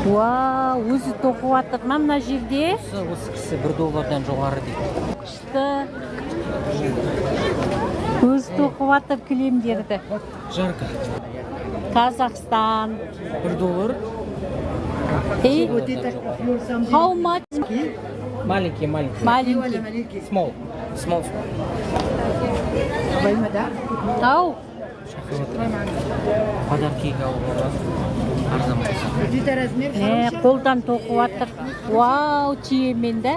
Вау, өзі тоқып жатыр ма мына жерде? Осы кісі $1 жоғары дейді. Күшті. Өзі тоқып жатыр кілемдерді. Жарко. Казахстан. $1. How much? Маленький. Маленький. Small. Ау. Подаркиге алуға арзан болса. Қолдан тоқып жатыр. Вау, түйемен да.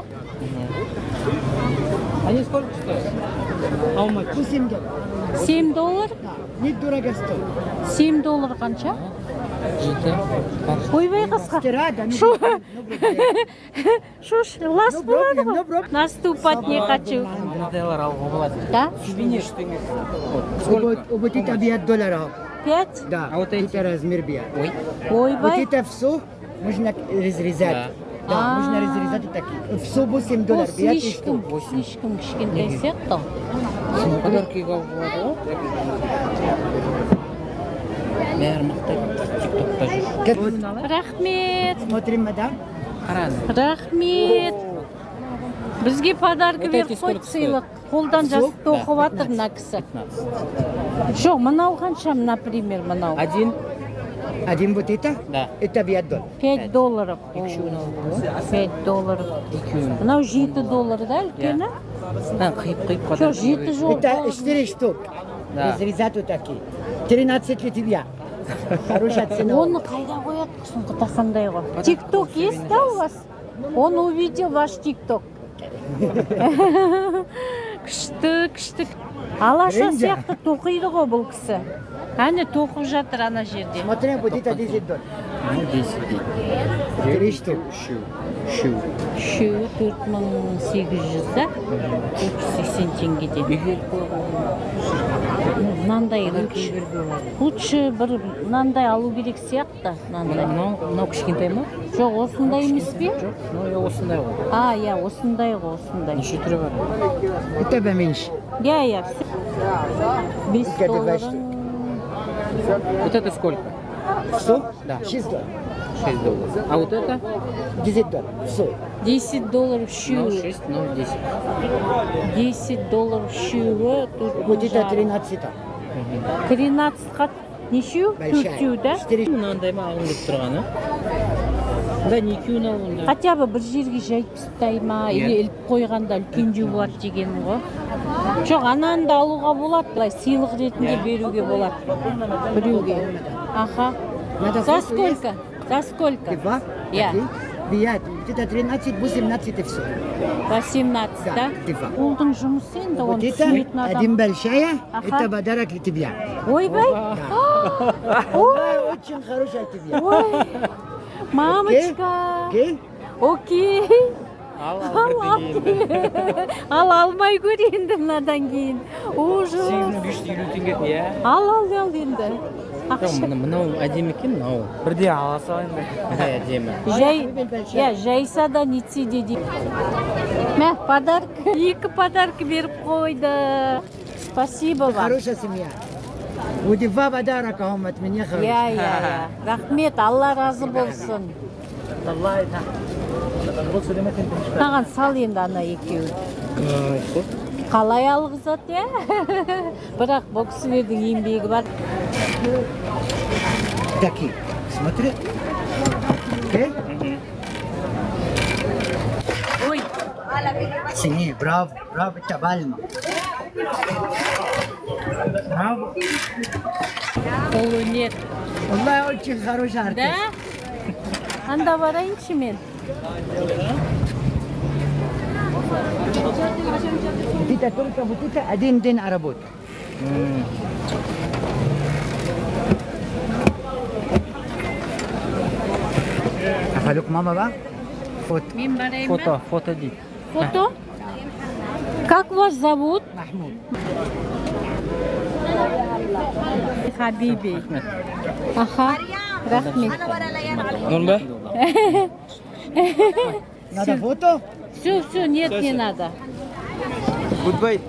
Они сколько стоят? How much? $7. $7 қанша? Ойбай қысқа. Шуш, лас болады ғой. Наступать не хочу. $1 алуға болады. Да? Сувенир. Вот это $5. 5? Да, А вот это размер $5. Ой. Вот Ойбай. это все можно разрезать. Да, можно разрезать и такие. Все $8. Ол 5 штук. слишком кішкентай сияқты. Подаркиге алуға болады ғой. Бәрі мақтайды. TikTok'та жүр. Рахмет. Смотрим, мадам. Қараңыз. Рахмет. Бізге подарка Вот беріп эти қойды сколько сыйлық. Қолдан жазып тоқып жатыр мына кісі. Жоқ, мынау қанша, например, мынау? Один вот это? Да. Это $5. $5. $5. Мынау $7, да, үлкені? Қиып Жоқ, 7 жоқ. Это 4 штук. Да. Разрезать вот такие. 13 для тебя. Хорошая цена. Оны қайда қояды соңғы қандай ғой? Тикток есть, да, у вас? Он увидел ваш тикток. Күшті. Алаша сияқты тоқиды ғой бұл кісі. Әне тоқып жатыр ана жерде. Смотрим, вот это $10. 10. 3 штук. Үшеуі 4800 да? 380 теңгеден. Мынандай лучше бір мынандай алу керек сияқты. Мынау кішкентай ма? Жоқ, осындай емес пе? Жоқ, мынау осындай ғой. Иә, осындай ғой, осындай. Неше түрі бар? Это поменьше. Иә, $5. Вот это сколько? Все? Да. $6. $6. А вот это? $10. Все. $10 үшеуі. 6, 10. $10 үшеуі. Вот это 13. 13-қа нешеу? Төртеу, да? Мынандай ма алынып тұрғаны? Да, не күйін алынды. Хотя бы бір жерге жайып тастай ма, или іліп қойғанда үлкендеу болады деген ғой. Жоқ, ананы да алуға болады, былай сыйлық ретінде беруге болады. Біреуге. Аха. За сколько? За сколько? Два? Я. 5. Это 13, 18 и все. 18, да? Қолдың жұмысы енді, Вот оны это түсінетін адам. один большая, Ага. это подарок для тебя. Ойбай. Очень хорошая тебе. Ой, мамочка. Окей? Окей. Ал алмай көр енді мынадан кейін. Ужас. 8550 теңге, иә. Ал енді. Мынау әдемі екен, мынау. Бірде ала салайын. Әдемі. Жайса да нетсе де дейді. Мә, подарок. 2 подарок беріп қойды. Спасибо вам. Хорошая семья. Вот 2 подарка от меня хорошие. Я. Рахмет, Алла разы болсын. Маған сал енді ана екеуін. Қалай алғызады, бірақ бұл кісілердің еңбегі бар. Такие. Смотри. Окей? Ой. Sí, bravo, это Вальма. Браво. Қолөнер. Wallahi очень хороший артист. Да? Анда барайыншы мен. Это только вот это один день работы. Афалюк мама ба? Фото. Мен барайын ба? Фото дейді. Фото? Как вас зовут? Махмуд. Хабиби. Аха. Рахмет. Норм ба? Надо фото? Все, нет, не надо. Goodbye.